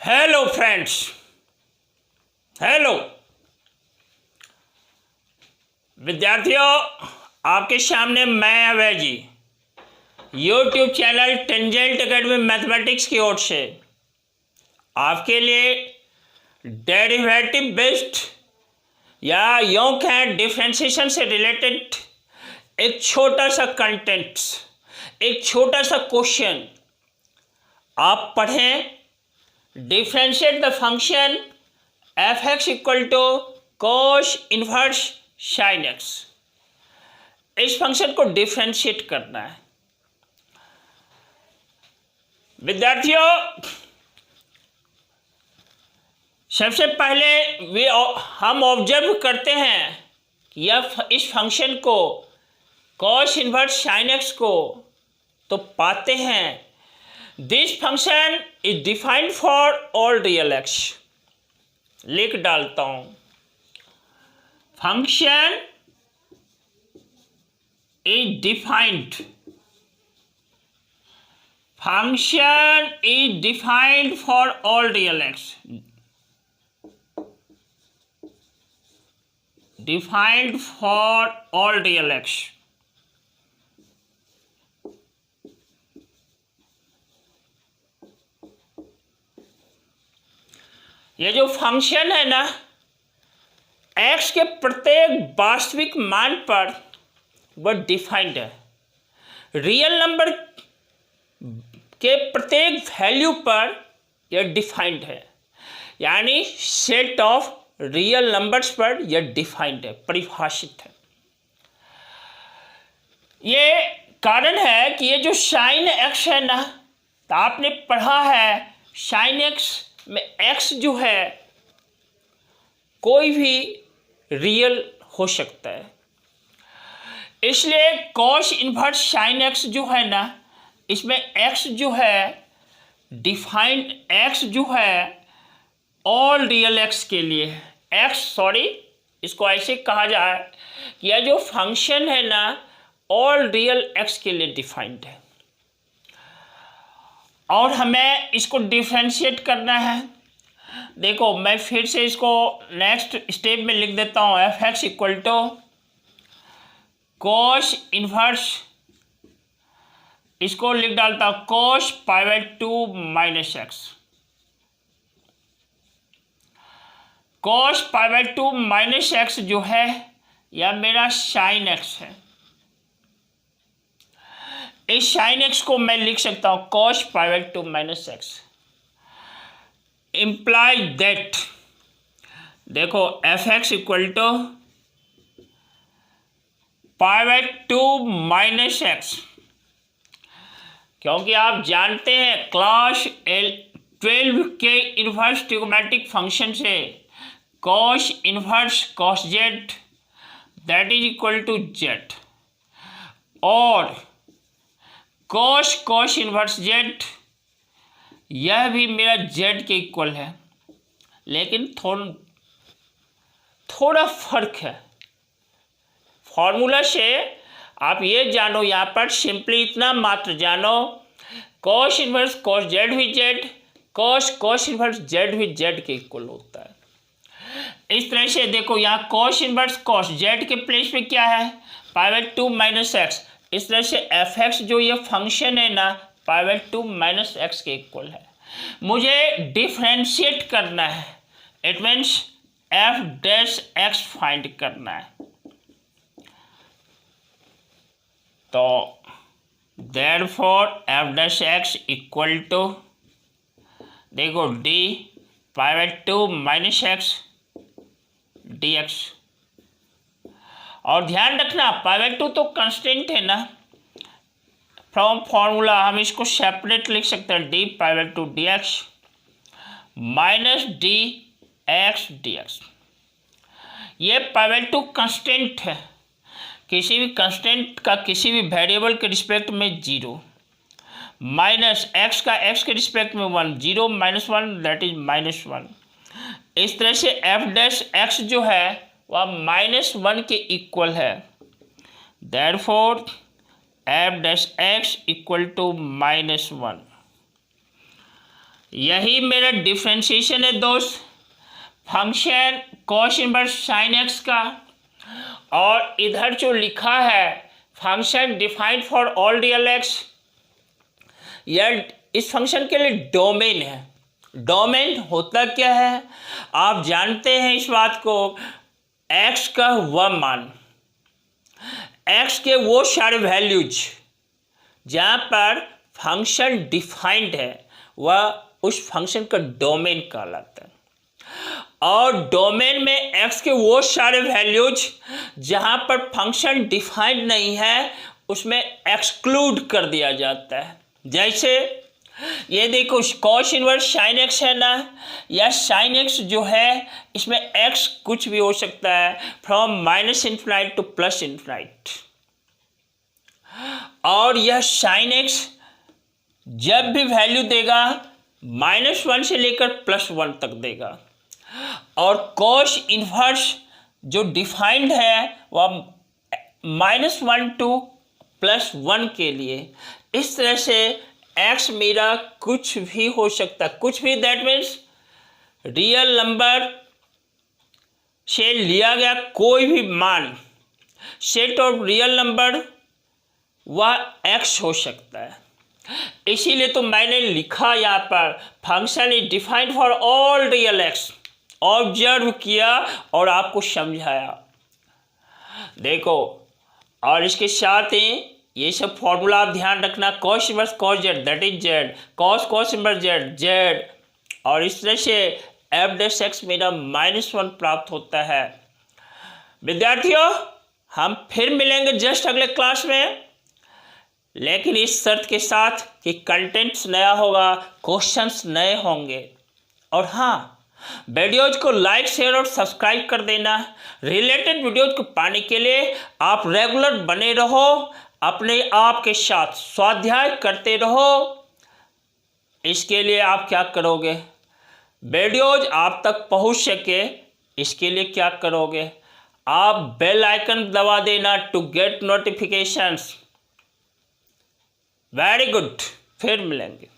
Hello friends, hello विद्यार्थियों, आपके सामने मैं Abhay ji YouTube channel Tangent Academy mathematics की ओर से आपके लिए डेरिवेटिव बेस्ड या यूँ कहें डिफ्रेंशिएशन से रिलेटेड एक छोटा सा कंटेंट, एक छोटा सा क्वेश्चन आप पढ़ें। Differentiate the function f x equal to cos inverse sine x. इस फंक्शन को डिफ्रेंशिएट करना है विद्यार्थियों। सबसे पहले हम ऑब्जर्व करते हैं कि इस फंक्शन को कोस इनवर्स साइन एक्स को तो पाते हैं this function is defined for all real x. लिख डालता हूं, function is defined, function is defined for all real x, defined for all real x. ये जो फंक्शन है ना, x के प्रत्येक वास्तविक मान पर वह डिफाइंड है। रियल नंबर के प्रत्येक वैल्यू पर यह डिफाइंड है, यानी सेट ऑफ रियल नंबर्स पर यह डिफाइंड है, परिभाषित है। ये कारण है कि ये जो साइन एक्स है ना, तो आपने पढ़ा है साइन एक्स में x जो है कोई भी रियल हो सकता है, इसलिए कॉस इनवर्स साइन एक्स जो है ना, इसमें x जो है डिफाइंड, x जो है ऑल रियल x के लिए इसको ऐसे कहा जाए कि यह जो फंक्शन है ना ऑल रियल x के लिए डिफाइंड है और हमें इसको डिफ्रेंशिएट करना है। देखो मैं फिर से इसको नेक्स्ट स्टेप में लिख देता हूँ, f x equal to cos inverse, इसको लिख डालता हूँ cos pi by 2 minus x, cos pi by 2 minus x जो है यह मेरा साइन एक्स है। इस साइन एक्स को मैं लिख सकता हूं cos pi by 2 minus x, imply that, देखो f x equal to pi by 2 minus x, क्योंकि आप जानते हैं क्लास 12 के इनवर्स ट्रिग्नोमेट्रिक फंक्शन से cos inverse cos z that is equal to z और कॉस इनवर्स जेड यह भी मेरा जेड के इक्वल है, लेकिन थोड़ा फर्क है। फॉर्मूला से आप ये जानो, यहाँ पर सिंपली इतना मात्र जानो, कॉस इनवर्स कॉस जेड भी जेड, कॉस इनवर्स जेड भी जेड के इक्वल होता है। इस तरह से देखो यहाँ कॉस इनवर्स कॉस जेड के प्लेस पे क्या है, पाई बाई 2 माइनस एक्स। इस तरह से एफ एक्स जो ये फंक्शन है ना पाई बाई 2 माइनस एक्स के इक्वल है। मुझे डिफ्रेंशिएट करना है, it means f dash x find करना है। तो therefore f dash x equal to, देखो d pi by 2 minus x d x, और ध्यान रखना पाई बाई 2 तो कांस्टेंट है ना, फ्रॉम फॉर्मूला हम इसको सेपरेट लिख सकते हैं, D pi by 2 D x minus D x d x. ये पाई बाई 2 कांस्टेंट है, किसी भी कांस्टेंट का किसी भी वेरिएबल के रिस्पेक्ट में 0, माइनस एक्स का एक्स के रिस्पेक्ट में 1, 0 माइनस 1 दैट इज माइनस 1। इस तरह से एफ डैश एक्स जो है वह -1 के इक्वल है, therefore f dash x equal to -1। यही मेरा डिफ्रेंशिएशन है दोस्त function cos inverse sine x का। और इधर जो लिखा है function defined for all real x, यह इस फंक्शन के लिए डोमेन है। डोमेन होता क्या है आप जानते हैं इस बात को, एक्स का वह मान, एक्स के वो सारे वैल्यूज जहाँ पर फंक्शन डिफाइंड है वह उस फंक्शन का डोमेन कहलाता है। और डोमेन में एक्स के वो सारे वैल्यूज जहाँ पर फंक्शन डिफाइंड नहीं है उसमें एक्सक्लूड कर दिया जाता है। जैसे ये देखो कॉस इनवर्स साइन एक्स है ना, यह साइन एक्स जो है इसमें एक्स कुछ भी हो सकता है from minus infinite two plus infinite. और यह साइन एक्स जब भी वैल्यू देगा -1 से लेकर +1 तक देगा। और कॉस इन्वर्स जो डिफाइंड है वह -1 टू +1 के लिए। इस तरह से एक्स मेरा कुछ भी हो सकता है, कुछ भी, दैट मीन्स रियल नंबर से लिया गया कोई भी मान, सेट ऑफ रियल नंबर, वह एक्स हो सकता है। इसीलिए तो मैंने लिखा यहाँ पर function is defined for all real x, observe किया और आपको समझाया। देखो और इसके साथ ही ये सब फॉर्मूला आप ध्यान रखना, cos inverse cos z that is Z, cos inverse Z Z, और इस तरह से एफ डैश एक्स मेरा -1 प्राप्त होता है। विद्यार्थियों हम फिर मिलेंगे जस्ट अगले क्लास में, लेकिन इस शर्त के साथ कि कंटेंट्स नया होगा, क्वेश्चंस नए होंगे। और हाँ, वीडियोज को लाइक शेयर और सब्सक्राइब कर देना। रिलेटेड वीडियोज को पाने के लिए आप रेगुलर बने रहो, अपने आप के साथ स्वाध्याय करते रहो। इसके लिए आप क्या करोगे, वीडियोज आप तक पहुंच सके इसके लिए क्या करोगे, आप बेल आइकन दबा देना to get notifications. Very good, फिर मिलेंगे।